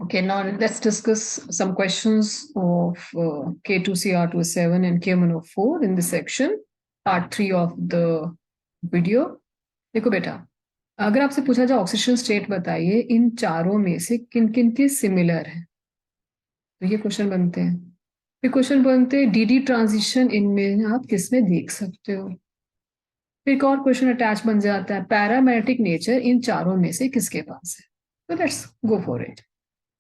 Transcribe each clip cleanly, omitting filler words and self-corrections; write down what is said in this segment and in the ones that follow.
Okay, now let's discuss some questions of K2CR27 and KMNO4 in this section, part 3 of the video. देखो बेटा, अगर आपसे पूछा जाए ऑक्सीजन स्टेट बताइए इन चारों में से किन किन के सिमिलर है, तो ये क्वेश्चन बनते हैं। फिर क्वेश्चन बनते हैं डीडी ट्रांजिशन इनमें आप किस में देख सकते हो। फिर एक और क्वेश्चन अटैच बन जाता है पैरामैग्नेटिक नेचर इन चारों में से किसके पास है। तो let's go for it.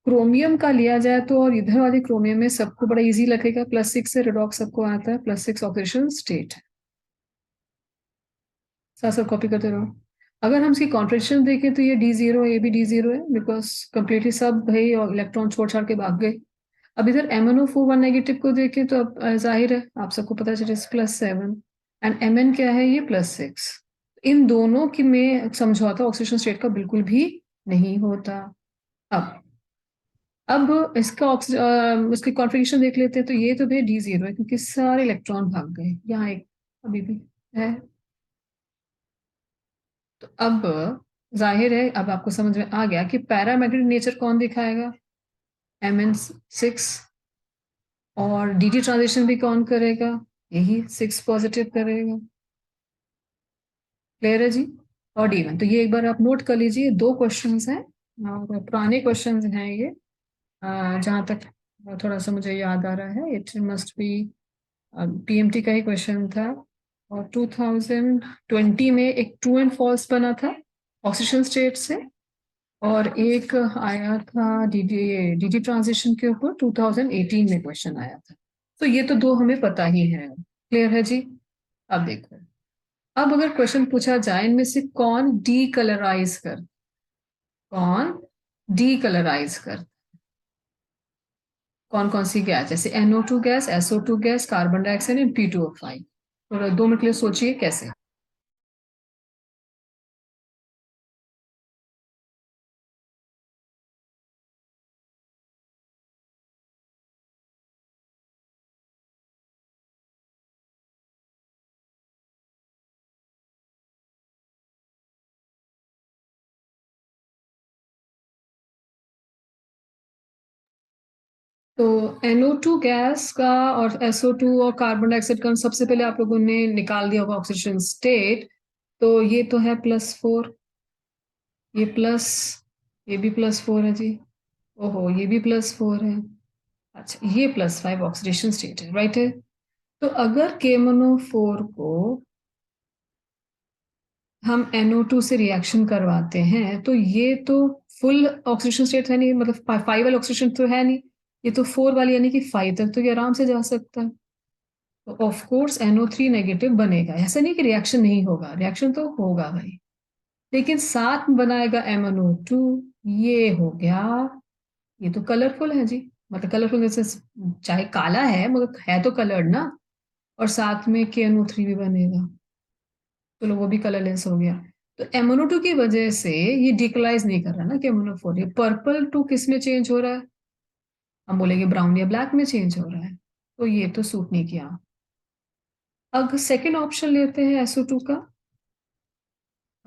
Chromium का लिया जाए तो और इधर वाले क्रोमियम में सबको बड़ा इजी लगेगा, +6 से रिडॉक्स सबको आता है, +6 ऑक्सीडेशन स्टेट है। साथ साथ कॉपी करते रहो। अगर हम इसकी कॉन्ट्रेक्शन देखें तो ये D0 ये भी D0 है, बिकॉज कंप्लीटली सब भाई और इलेक्ट्रॉन छोड़ छाड़ के भाग गए। अब इधर MnO4 1 नेगेटिव को देखें तो अब जाहिर है आप सबको पता चले +7 एंड Mn क्या है, ये +6। इन दोनों की में समझौता ऑक्सीडेशन स्टेट का बिल्कुल भी नहीं होता। अब इसकी कॉन्फ़िगरेशन देख लेते हैं, तो ये तो भाई D0 है क्योंकि सारे इलेक्ट्रॉन भाग गए, यहाँ एक अभी भी है। तो अब जाहिर है अब आपको समझ में आ गया कि पैरामैग्नेटिक नेचर कौन दिखाएगा, Mn6, और डी ट्रांजिशन भी कौन करेगा, यही 6 पॉजिटिव करेगा। क्लियर है जी। और D1 तो ये एक बार आप नोट कर लीजिए, 2 क्वेश्चंस हैं और पुराने क्वेश्चंस हैं ये, जहां तक थोड़ा सा मुझे याद आ रहा है इट मस्ट बी PMT का ही क्वेश्चन था। और 2020 में एक ट्रू एंड फॉल्स बना था ऑक्सीजन स्टेट से, और एक आया था डीडी ट्रांजिशन के ऊपर 2018 में क्वेश्चन आया था। तो ये तो 2 हमें पता ही है। क्लियर है जी। अब देखो, अब अगर क्वेश्चन पूछा जाए इनमें से कौन डी कलराइज कर, कौन कौन सी गैस, जैसे NO2 gas, SO2 gas, carbon dioxide and P2O5। तो 2 मिनट के लिए सोचिए कैसे। तो NO2 गैस का और SO2 और कार्बन डाइऑक्साइड का सबसे पहले आप लोगों ने निकाल दिया होगा ऑक्सीजन स्टेट। तो ये तो है +4, ये प्लस, ये भी +4 है जी। ओहो, ये भी +4 है। अच्छा, ये +5 ऑक्सीडेशन स्टेट है, राइट है। तो अगर KMnO4 को हम NO2 से रिएक्शन करवाते हैं तो ये तो फुल ऑक्सीडेशन स्टेट है नहीं, मतलब 5 वाला ऑक्सीडेशन तो है नहीं, ये तो 4 वाली यानी कि 5 तक तो ये आराम से जा सकता है। तो ऑफ कोर्स NO3 नेगेटिव बनेगा, ऐसा नहीं कि रिएक्शन नहीं होगा, रिएक्शन तो होगा भाई, लेकिन साथ में बनाएगा MnO2। ये हो गया, ये तो कलरफुल है जी, मतलब कलरफुल जैसे चाहे काला है मगर है तो कलर्ड ना, और साथ में KNO3 भी बनेगा, चलो वो भी कलरलेस हो गया। तो MnO2 की वजह से ये डिकलाइज नहीं कर रहा ना कि MnO4, ये पर्पल टू किस में चेंज हो रहा है, हम बोलेंगे ब्राउन या ब्लैक में चेंज हो रहा है, तो ये तो सूट नहीं किया। अब सेकेंड ऑप्शन लेते हैं SO2 का।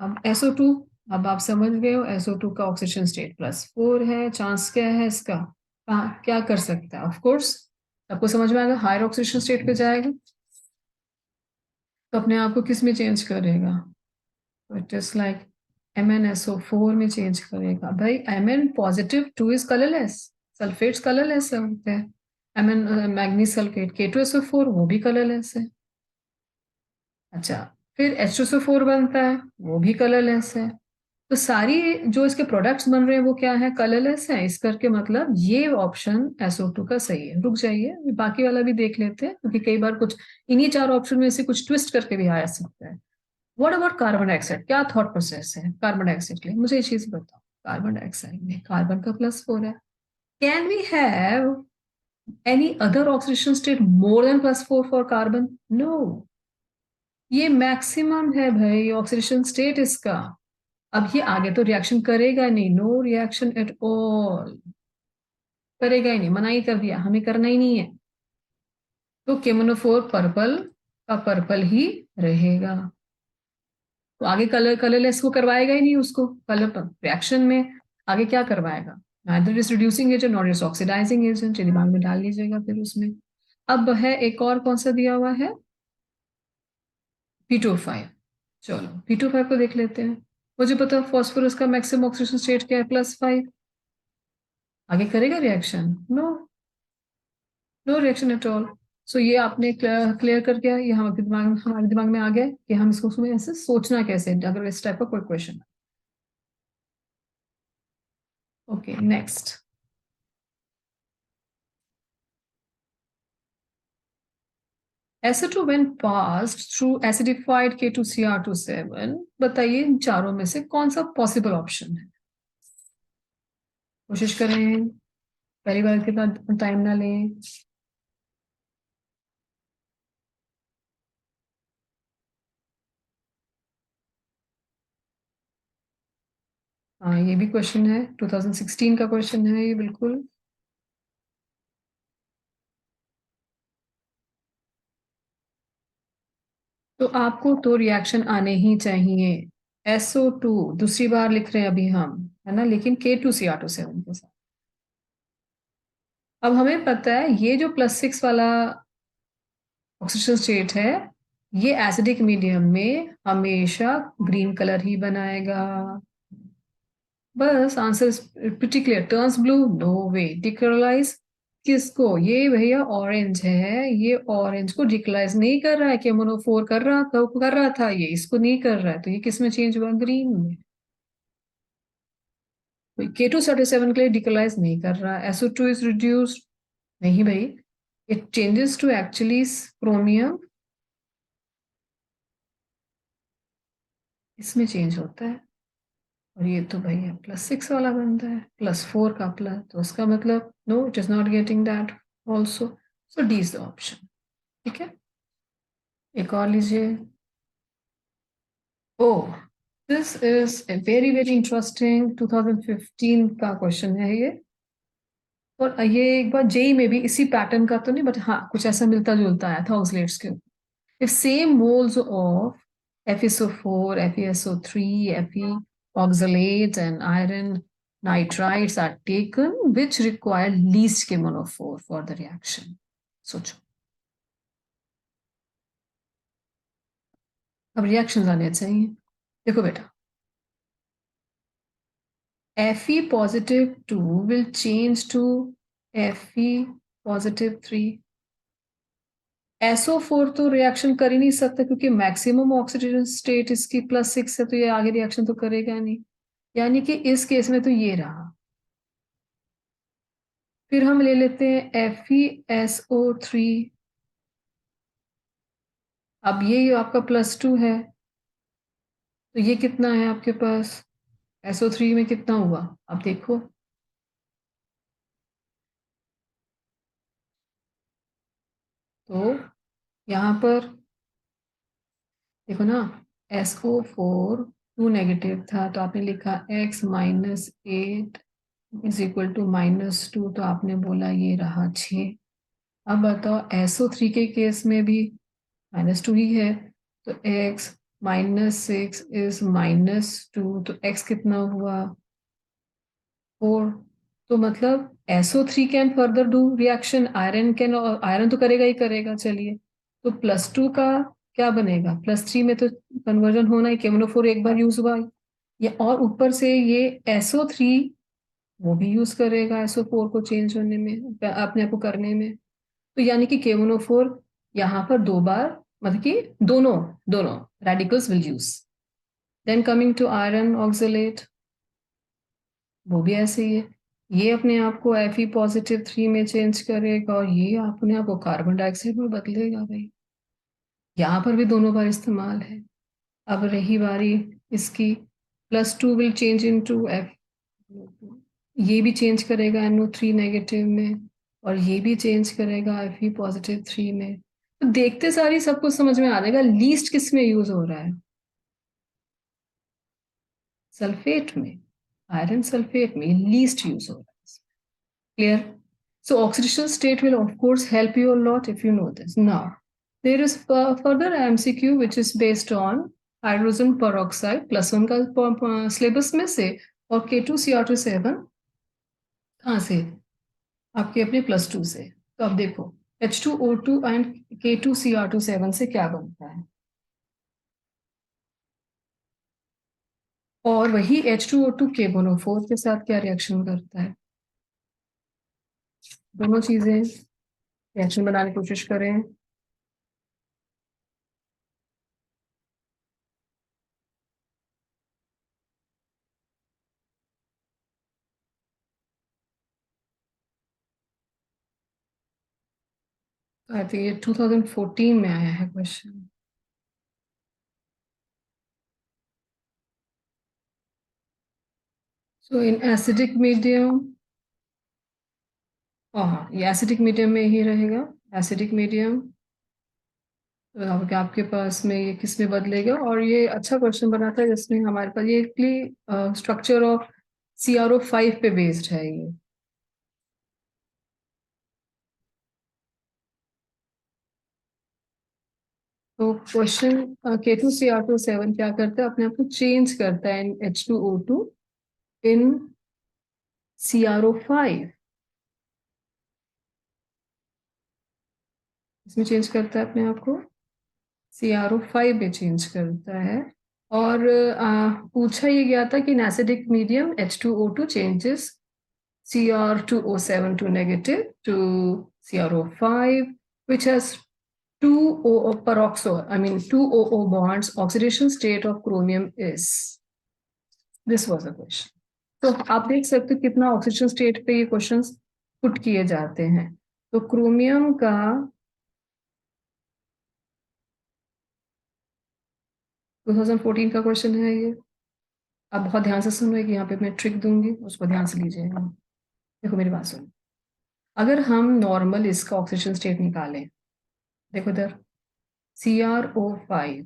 अब SO2, अब आप समझ गए हो SO2 का ऑक्सीजन स्टेट +4 है, चांस क्या है इसका, क्या कर सकता है, ऑफ कोर्स आपको समझ में आएगा हायर ऑक्सीजन स्टेट पे जाएगा, तो अपने आप को किस में चेंज करेगा, इट इज लाइक MnSO4 में चेंज करेगा। भाई Mn +2 is colourless, sulphates colourless होते हैं, Mn मैग्नीज सल्फेट K2SO4 वो भी कलरलेस है। अच्छा, फिर H2SO4 बनता है, वो भी कलरलेस है। तो सारी जो इसके प्रोडक्ट्स बन रहे हैं वो क्या है, कलरलेस है, इस करके मतलब ये ऑप्शन SO2 का सही है। रुक जाइए, बाकी वाला भी देख लेते हैं क्योंकि कई बार कुछ इन्हीं 4 ऑप्शन में से कुछ ट्विस्ट करके भी आ सकता है। व्हाट अबाउट कार्बन डाइऑक्साइड, क्या थॉट प्रोसेस है कार्बन डाइऑक्साइड के लिए, मुझे ये चीज बताओ। कार्बन डाइऑक्साइड में कार्बन का +4 है, can we have any other oxidation state more than +4 for carbon, no, ये मैक्सिमम है भाई ऑक्सीडेशन स्टेट इसका। अब ये आगे तो रिएक्शन करेगा नहीं, नो रिएक्शन एट ऑल, करेगा ही नहीं, मना ही कर दिया, हमें करना ही नहीं है। तो KMnO4 पर्पल का पर्पल ही रहेगा, तो आगे कलरलेस को करवाएगा ही नहीं, उसको कलर रिएक्शन में आगे क्या करवाएगा, neither is reducing agent nor is oxidizing agent, ये दिमाग में डाल लीजिएगा फिर उसमें। अब है एक और कौन सा दिया हुआ है, P25। चलो P25 को देख लेते हैं। मुझे पता है फॉस्फोरस का मैक्सिमम ऑक्सीडेशन स्टेट क्या है, +5। आगे करेगा reaction? No, no reaction at all. So ये आपने क्लियर कर दिया, ये हमारे दिमाग में आ गया कि हम इसको उसमें ऐसे सोचना कैसे अगर इस टाइप का कोई question. Okay next. SO2 when passed through acidified K2Cr27, बताइए इन चारों में से कौन सा पॉसिबल ऑप्शन है। कोशिश करें, पहली बार कितना टाइम ना लें। हाँ ये भी क्वेश्चन है, 2016 का क्वेश्चन है ये बिल्कुल। तो आपको तो रिएक्शन आने ही चाहिए। SO2 दूसरी बार लिख रहे हैं अभी हम, है ना, लेकिन K2Cr27 के साथ। अब हमें पता है ये जो +6 वाला ऑक्सीजन स्टेट है, ये एसिडिक मीडियम में हमेशा ग्रीन कलर ही बनाएगा। बस answer pretty clear. Turns blue, no way. Decolourise किसको, ये भैया ऑरेंज है, ये ऑरेंज को डिकलराइज नहीं कर रहा है, केमोनोफोर कर रहा था, ये इसको नहीं कर रहा है, तो ये किस में चेंज हुआ, ग्रीन में। K237 के लिए डिकलराइज नहीं कर रहा, SO2 इज रिड्यूस्ड, नहीं भाई, it changes to actually chromium, इसमें चेंज होता है। और ये तो भैया +6 वाला बनता है, +4 का प्लस, तो उसका मतलब no it is not getting that also. So D is the option. ठीक है, एक और लीजिए। Oh, this is a very very interesting 2015 का क्वेश्चन है ये। और ये एक बार जेई में भी इसी पैटर्न का तो नहीं, बट हाँ कुछ ऐसा मिलता जुलता आया था ऑक्सलेट्स के। If same moles of FeSO4, FeSO3, Fe oxalates and iron nitrides are taken, which require least KMnO4 for the reaction? सोचो, अब रिएक्शन आने चाहिए। देखो बेटा, Fe +2 will change to Fe +3। SO4 तो रिएक्शन कर ही नहीं सकता क्योंकि मैक्सिमम ऑक्सीडेशन स्टेट इसकी +6 है, तो ये आगे रिएक्शन तो करेगा नहीं, यानी कि इस केस में तो ये रहा। फिर हम ले लेते हैं FeSO3। अब ये आपका +2 है, तो ये कितना है आपके पास, SO3 में कितना हुआ, अब देखो। तो यहाँ पर देखो ना, SO4 2 नेगेटिव था, तो आपने लिखा x -8 इज इक्वल टू -2, तो आपने बोला ये रहा 6। अब बताओ SO3 के केस में भी -2 ही है, तो x -6 इज -2, तो x कितना हुआ, 4। तो मतलब SO3 can further do reaction, iron तो करेगा ही करेगा, चलिए। तो +2 का क्या बनेगा, +3 में तो कन्वर्जन होना ही, केमोनोफोर एक बार यूज हुआ ये, और ऊपर से ये SO3 वो भी यूज करेगा SO4 को चेंज होने में, अपने आप को करने में। तो यानी कि KMnO4 यहाँ पर 2 बार, मतलब कि दोनों दोनों radicals will use. Then coming to iron oxalate, वो भी ऐसे ही है, ये अपने आप को Fe+3 में चेंज करेगा और ये अपने आप को कार्बन डाइऑक्साइड में बदलेगा भाई, यहाँ पर भी दोनों बार इस्तेमाल है। अब रही बारी इसकी, +2 विल चेंज इनटू F, ये भी चेंज करेगा NO3 नेगेटिव में, और ये भी चेंज करेगा Fe+3 में। तो देखते सारी सब कुछ समझ में आ जाएगा लीस्ट किस में यूज हो रहा है, सल्फेट में, आयरन सल्फेट में लीस्ट यूज हो रहा है। Clear? So oxidation state will of course help you a lot if you know this. Now, there is further MCQ which is based on hydrogen peroxide +1 का syllabus में से, और K2Cr27 कहाँ से? आपके अपने +2 से। तो अब देखो H2O2 एंड K2Cr2 7 से क्या बनता है, और वही H2O2 KMnO4 के साथ क्या रिएक्शन करता है। दोनों चीजें रिएक्शन बनाने की कोशिश करें। तो आई थिंक ये 2014 में आया है question. So in acidic medium, हाँ ये एसिडिक मीडियम में ही रहेगा। एसिडिक मीडियम, तो आपके पास में ये किस में बदलेगा, और ये अच्छा क्वेश्चन बना था जिसमें हमारे पास ये स्ट्रक्चर ऑफ CrO5 पे बेस्ड है ये। तो क्वेश्चन K2Cr2 7 क्या करता है, अपने आप को चेंज करता है इन H2O2 इन CrO5, इसमें चेंज करता है अपने आप को, CrO5 में चेंज करता है। और पूछा ये गया था कि in acidic medium H2O2 changes Cr2O7 to negative to CrO5, which has two O peroxo, I mean two OO bonds. Oxidation state of chromium is. This was the question. तो आप देख सकते हो कितना ऑक्सीजन स्टेट पे ये questions put किए जाते हैं। तो क्रोमियम का 2014 का क्वेश्चन है ये। आप बहुत ध्यान से सुनो कि यहाँ पे मैं ट्रिक दूंगी, उसको ध्यान से लीजिएगा। देखो मेरी बात सुनो, अगर हम नॉर्मल इसका ऑक्सीजन स्टेट निकालें, देखो इधर CrO5,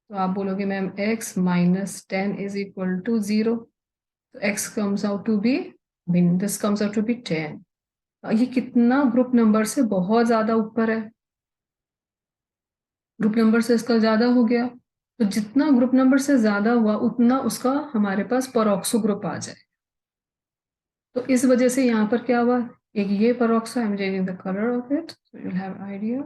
तो आप बोलोगे ma'am x -10 is equal to 0, तो x comes out to be, mean this comes out to be 10। ये कितना ग्रुप नंबर से बहुत ज्यादा ऊपर है, ग्रुप नंबर से इसका ज्यादा हो गया। तो जितना ग्रुप नंबर से ज्यादा हुआ उतना उसका हमारे पास परऑक्सो ग्रुप आ जाए। तो इस वजह से यहाँ पर क्या हुआ, एक ये peroxo, I am changing the colour of it so you will have idea.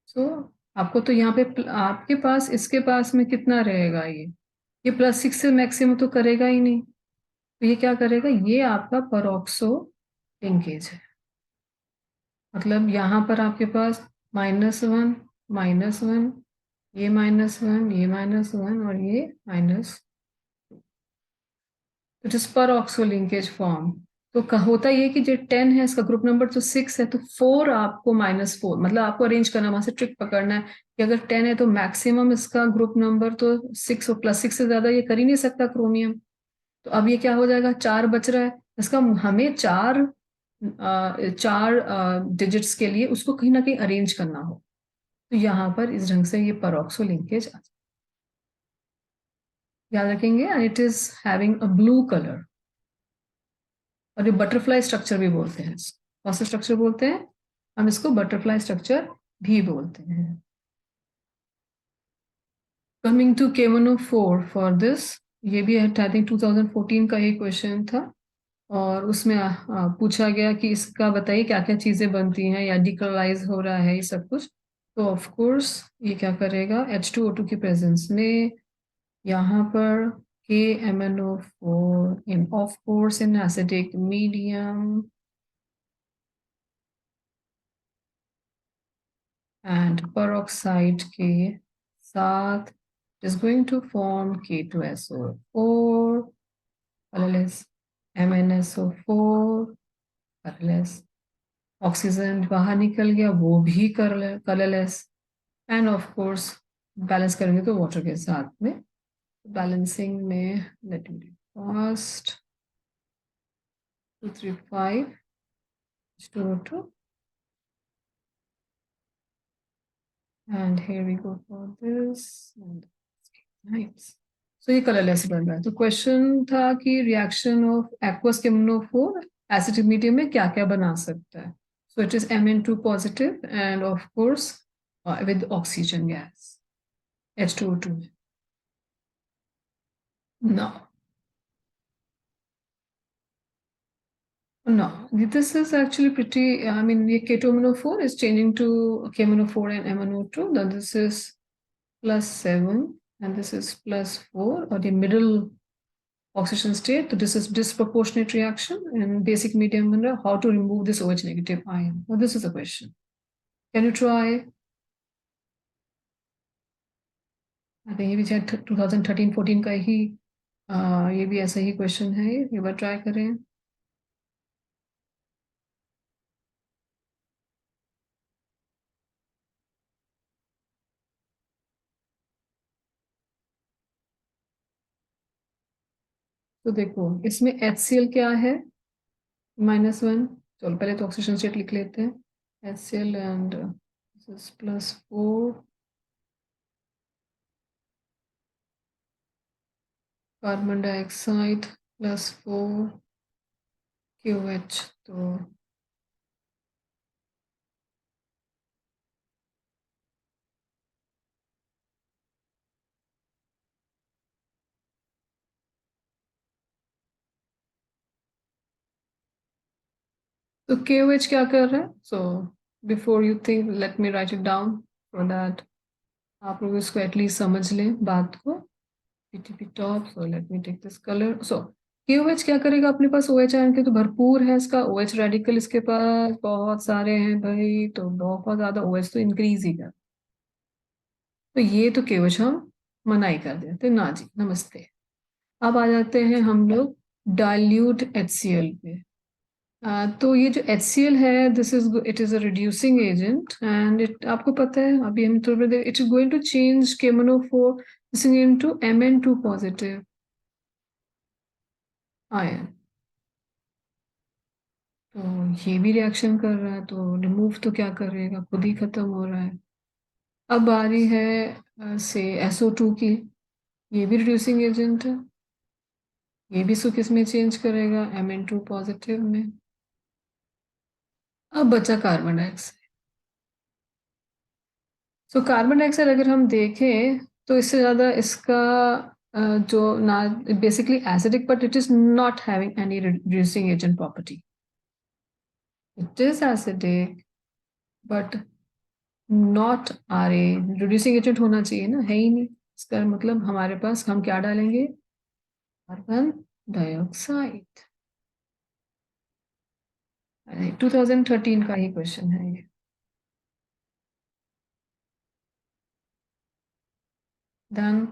So आपको तो यहाँ पे आपके पास इसके पास में कितना रहेगा, ये +6 से मैक्सिमम तो करेगा ही नहीं। तो ये क्या करेगा, ये आपका परऑक्सो लिंकेज है। मतलब यहाँ पर आपके पास -1 -1, ये -1, ये -1 और ये माइनस, इट इज पर ऑक्सो लिंकेज फॉर्म। तो होता ये कि जो 10 है इसका ग्रुप नंबर तो 6 है, तो 4 आपको -4, मतलब आपको अरेंज करना, वहां से ट्रिक पकड़ना है कि अगर 10 है तो मैक्सिमम इसका ग्रुप नंबर तो 6 और +6 से ज्यादा ये कर ही नहीं सकता क्रोमियम। तो अब ये क्या हो जाएगा, 4 बच रहा है इसका, हमें चार डिजिट्स के लिए उसको कहीं ना कहीं अरेंज करना हो। तो यहाँ पर इस ढंग से ये परऑक्सो लिंकेज याद रखेंगे, and it is having a blue colour. और ये बटरफ्लाई स्ट्रक्चर भी बोलते हैं, कौन सा स्ट्रक्चर बोलते हैं, हम इसको बटरफ्लाई स्ट्रक्चर भी बोलते हैं। Coming to KMnO4 for this, ये भी आई थिंक 2014 का ही क्वेश्चन था, और उसमें पूछा गया कि इसका बताइए क्या क्या चीजें बनती हैं या डिकलराइज हो रहा है ये सब कुछ। तो ऑफ कोर्स ये क्या करेगा, H2O2 की प्रेजेंस में यहाँ पर KMnO4 in of course in acidic medium and peroxide के साथ is going to form K2SO4 colorless, MnSO4 colorless, oxygen बाहर निकल गया वो भी colourless, end of course balance करेंगे तो वाटर के साथ में। बैलेंसिंग में let me first 235 H2O2 and here we go for this and nice. सो ये कलरलेस बन रहा है। तो क्वेश्चन था कि reaction of aqueous KMnO4 acidic medium में क्या क्या बना सकता है। So it is Mn2 positive end of course with oxygen gas H2O2 में। ना, No, this is actually pretty, I mean, K2MnO4 is changing to KMnO4 and MnO2. Then this is +7 and this is +4, or the middle oxidation state. So this is disproportionate reaction in basic medium mineral. How to remove this OH negative ion? Well, this is a question. Can you try? I think ये भी शायद 2013-14 का ही ये भी ऐसा ही question है, ये बार try करें. तो देखो इसमें HCl क्या है, -1. चलो पहले तो ऑक्सीजन स्टेट लिख लेते हैं. HCl and +4, carbon dioxide +4, QH. तो KOH क्या कर रहा है? So before you think, let me write it down so that आप लोग इसको एटलीस्ट समझ लें बात को. PTP top. So let me take this colour. So KOH क्या करेगा? अपने पास OH आयन के तो भरपूर है, इसका OH रेडिकल इसके पास बहुत सारे हैं भाई, तो बहुत ज्यादा OH तो इंक्रीज ही कर. तो ये तो KOH हम मना ही कर देते ना जी, नमस्ते. अब आ जाते हैं हम लोग डाइल्यूट HCl पे. तो ये जो HCl है, this is it is a reducing agent and it, आपको पता है अभी हम थोड़ी देर, it is going to change KMnO4 into Mn2 positive ion. तो ये भी रिएक्शन कर रहा है, तो रिमूव तो क्या करेगा, खुद ही खत्म हो रहा है. अब बारी है से SO2 की. ये भी रिड्यूसिंग एजेंट है, ये भी इसको किस में चेंज करेगा, Mn2 पॉजिटिव में. अब बचा carbon dioxide. So carbon dioxide अगर हम देखें तो इससे ज़्यादा इसका जो ना basically acidic, but it is not having any reducing agent property. It is acidic but not RA. Reducing agent होना चाहिए ना, है ही नहीं. इसका मतलब हमारे पास हम क्या डालेंगे, कार्बन डाइऑक्साइड. 2013 का ही क्वेश्चन है ये. Done.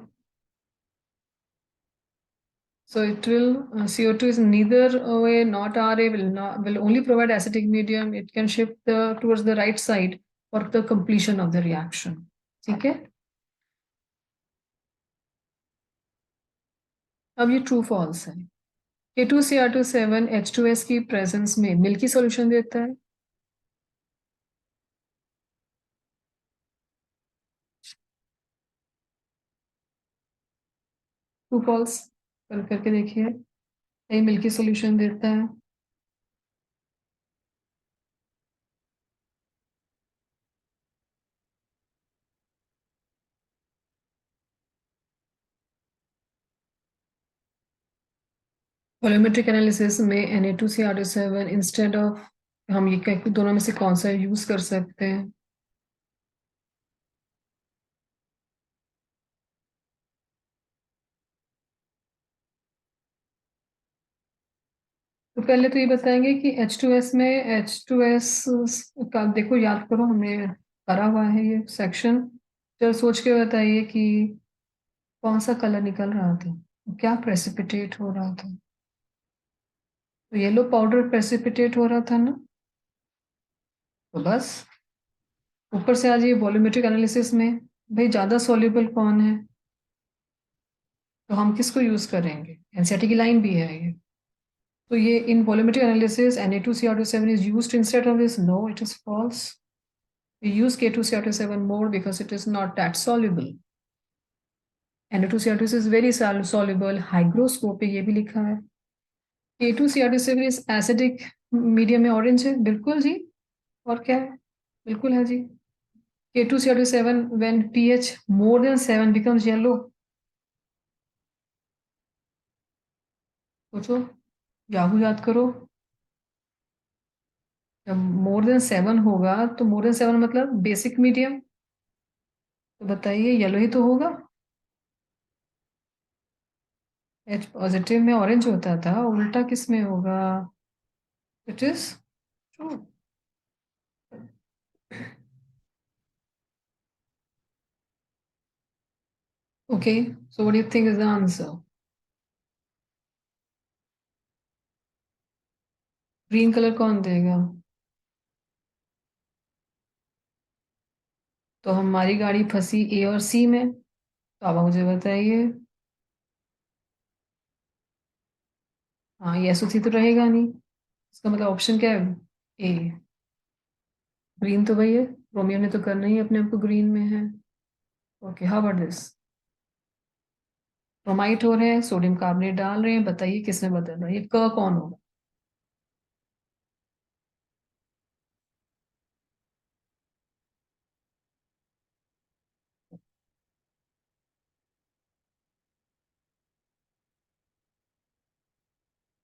So it will CO2 is neither OA not RA, will only provide acidic medium. It can shift towards the right side for the completion of the reaction. ठीक है. अब ये true false है. K2Cr27 H2S की presence में milky solution देता है. True false करके देखिए, ये मिल्की सॉल्यूशन देता है. वॉल्यूमेट्रिक एनालिसिस में Na2Cr27 इंस्टेड ऑफ, हम ये दोनों में से कौन सा यूज कर सकते हैं? तो पहले तो ये बताएंगे कि H2S में H2S का देखो, याद करो हमने करा हुआ है ये सेक्शन. चलो सोच के बताइए कि कौन सा कलर निकल रहा था, क्या प्रेसिपिटेट हो रहा था. तो येलो पाउडर प्रेसिपिटेट हो रहा था ना. तो बस ऊपर से आ जाइए वॉल्यूमेट्रिक एनालिसिस में, भाई ज्यादा सॉल्युबल कौन है, तो हम किसको यूज करेंगे, एनसीईआरटी की लाइन भी है ये. तो ये in volumetric analysis Na2Cr27 is used instead of this. No, it is false. We use K2Cr27 more because it is not that soluble. Na2Cr27 is very soluble. Hygroscope पे ये भी लिखा है. K2Cr27 is acidic मीडियम में orange है, बिल्कुल जी. और क्या है, बिल्कुल है जी. K2Cr27 when pH more than 7 becomes yellow. सोचो, याहू याद करो. जब मोर देन 7 होगा तो मोर देन 7 मतलब बेसिक मीडियम, तो बताइए येलो ही तो होगा। एच पॉजिटिव में ऑरेंज होता था, उल्टा किस में होगा? It is true. Okay, so what do you think is the answer? Green colour कौन देगा? तो हमारी गाड़ी फंसी ए और सी में, तो आप मुझे बताइए। हाँ, ये ऐसा तो रहेगा नहीं, इसका मतलब ऑप्शन क्या है? ए। ग्रीन तो भैया रोमियो ने तो करना ही अपने आप को ग्रीन में है। Okay, how about this? Bromide हो रहे हैं, सोडियम कार्बोनेट डाल रहे हैं, बताइए किसने बदल रहा है, ये क कौन होगा?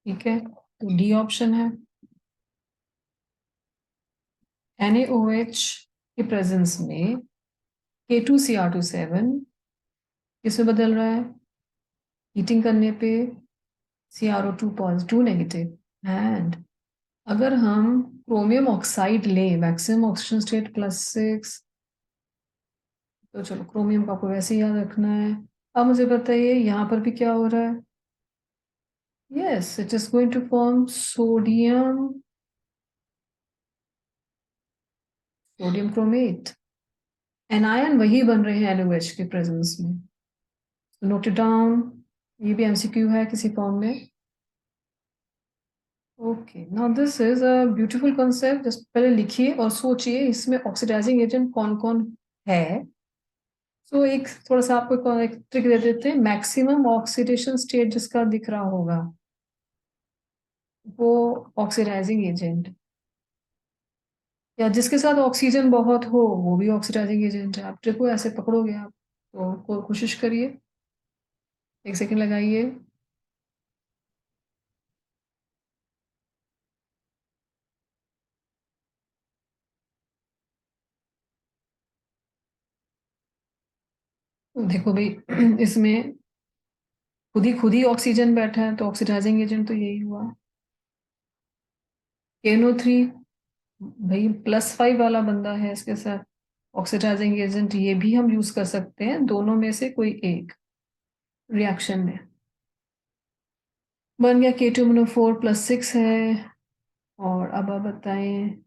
ठीक है, तो डी ऑप्शन है। NaOH के प्रेजेंस में K2Cr27 किसमें बदल रहा है? हीटिंग करने पे CrO2 पॉजिटिव नेगेटिव। एंड अगर हम क्रोमियम ऑक्साइड लें, मैक्सिमम ऑक्सीजन स्टेट +6, तो चलो क्रोमियम का आपको वैसे ही याद रखना है। अब मुझे बताइए यहाँ पर भी क्या हो रहा है? Yes, it is going to form sodium, sodium chromate. Anion वही बन रहे हैं NaOH के प्रेजेंस में। नोट इट डाउन, ये भी MCQ है किसी फॉर्म में। Okay, now this is a beautiful concept, just पहले लिखिए और सोचिए इसमें ऑक्सीडाइजिंग एजेंट कौन कौन है। सो एक थोड़ा सा आपको एक ट्रिक दे देते हैं, मैक्सिमम ऑक्सीडेशन स्टेट जिसका दिख रहा होगा वो ऑक्सीडाइजिंग एजेंट, या जिसके साथ ऑक्सीजन बहुत हो वो भी ऑक्सीडाइजिंग एजेंट है। आप ट्रिक को ऐसे पकड़ोगे आप, तो कोशिश करिए, 1 सेकंड लगाइए। देखो भाई इसमें खुद ही ऑक्सीजन बैठा है, तो ऑक्सीडाइजिंग एजेंट तो यही हुआ। KNO3 भाई +5 वाला बंदा है इसके साथ, ऑक्सीडाइजिंग एजेंट ये भी हम यूज कर सकते हैं, दोनों में से कोई एक रिएक्शन में। बन गया K2MnO4 +6 है। और अब आप बताएं।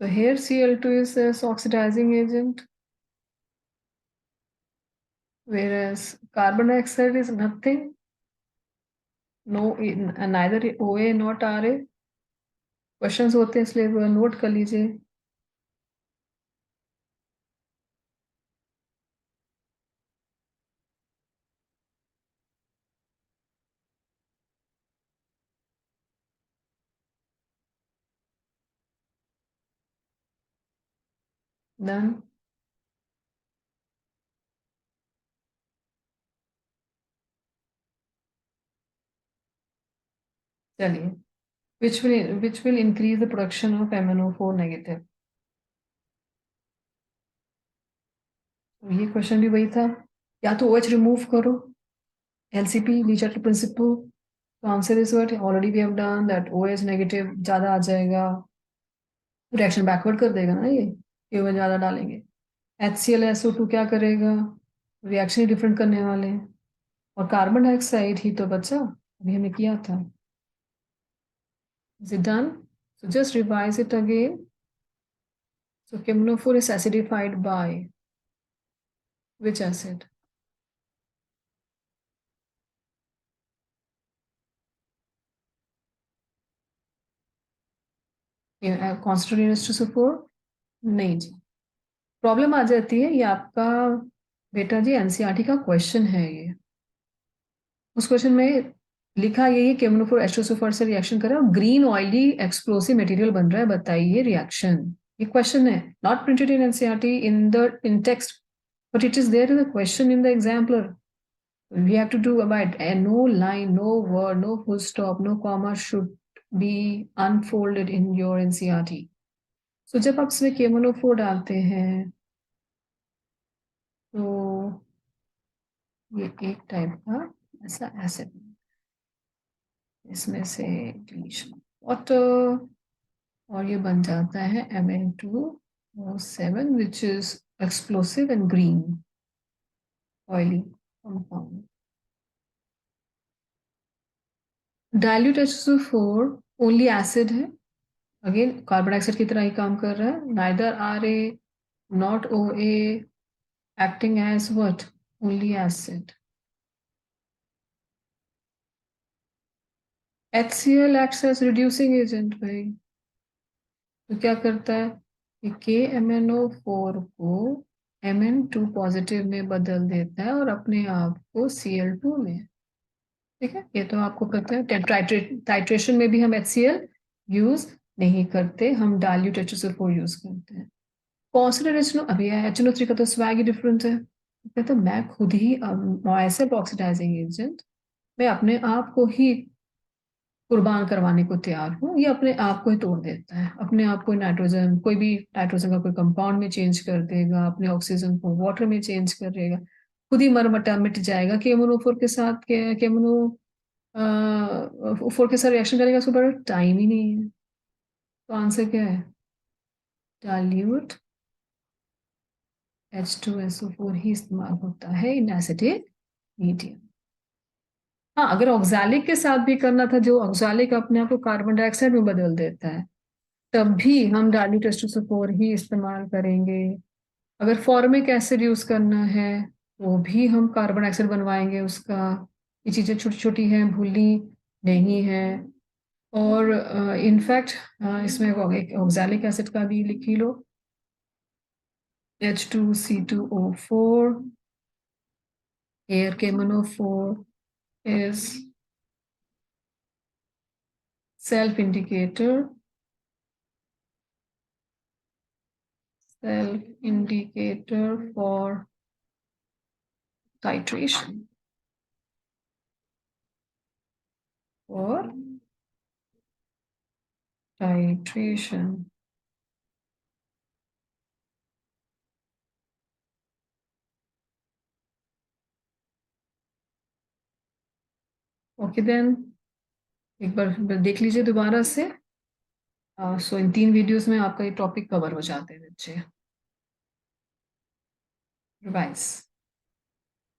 तो here Cl2 is this oxidizing agent, whereas carbon dioxide is nothing, no, neither OA not RA। Questions होते हैं इसलिए नोट कर लीजिए। डन। चलिए, which will increase the production of MnO4 negative। तो ये क्वेश्चन भी वही था, या तो OH रिमूव करो, LCP लीचर प्रिंसिपल। तो answer is what already we have done, that OH negative ज्यादा आ जाएगा, रिएक्शन बैकवर्ड कर देगा ना ये, केवल ज्यादा डालेंगे। HClSO2 क्या करेगा? रिएक्शन ही डिफरेंट करने वाले हैं। और कार्बन डाइऑक्साइड ही तो बचा, अभी हमने किया था। Is it done? So just revise it again. So KMnO4 is acidified by which acid? Constituent H2SO4? नहीं जी, प्रॉब्लम आ जाती है, ये आपका बेटा जी NCERT का क्वेश्चन है ये। उस क्वेश्चन में लिखा यही है KMNO4 H2SO4 से रिएक्शन कर रहा है और ग्रीन ऑयली एक्सप्लोसिव मटेरियल बन रहा है, बताइए रिएक्शन। ये क्वेश्चन है, not printed in NCERT in text, but it is there in the question in the exemplar. We have to do about, and no line, no word, no full stop, no comma should be unfolded in your NCERT. So जब आप इसमें KMNO4 डालते हैं तो ये एक type का ऐसा एसिड, इसमें से वाटर, और ये बन जाता है Mn2O7 which is explosive and green oily compound. Dilute H2SO4 only acid है, अगेन कार्बन डाइऑक्साइड की तरह ही काम कर रहा है, neither RA not OA, acting as what, only acid. HCl acts as reducing agent भाई, तो क्या करता है कि KMNO4 को Mn2 पॉजिटिव में बदल देता है और अपने आप को Cl2 में। ठीक है, ये तो आपको पता है। टाइट्रेशन में भी हम HCl यूज नहीं करते, हम डाइल्यूट H2SO4 यूज करते हैं। कॉन्सनट्रेट HNO, अभी HNO3 का तो स्वैग ही डिफरेंट है। कहते मैं खुद ही माइसेल्फ ऑक्सीडाइजिंग एजेंट, मैं अपने आप को ही कुर्बान करवाने को तैयार हूँ, ये अपने आप को ही तोड़ देता है, अपने आप को नाइट्रोजन, कोई भी नाइट्रोजन का कोई कंपाउंड में चेंज कर देगा, अपने ऑक्सीजन को वाटर में चेंज कर देगा, खुद ही मरमटा मिट जाएगा। KMNO4 के साथ KMNO4 के साथ रिएक्शन करेगा, उसको बड़ा टाइम ही नहीं है। तो आंसर क्या है, डाइल्यूट H2SO4 ही इस्तेमाल होता है इन एसिडिक मीडियम। हाँ, अगर ऑक्सैलिक के साथ भी करना था, जो ऑक्सैलिक अपने आप को कार्बन डाइऑक्साइड में बदल देता है, तब भी हम डाइल्यूट H2SO4 ही इस्तेमाल करेंगे। अगर फॉर्मिक एसिड यूज करना है तो भी हम कार्बन डाइऑक्साइड बनवाएंगे उसका। ये चीजें छोटी छोटी हैं, भूलनी नहीं है। और इनफैक्ट इसमें ऑक्सैलिक एसिड का भी लिख ही लो, H2C2O4, here KMNO4 is self indicator for titration, for titration. Okay then, एक बार देख लीजिए दोबारा से। सो इन 3 वीडियोस में आपका ये टॉपिक कवर हो जाते हैं बच्चे। रिवाइज।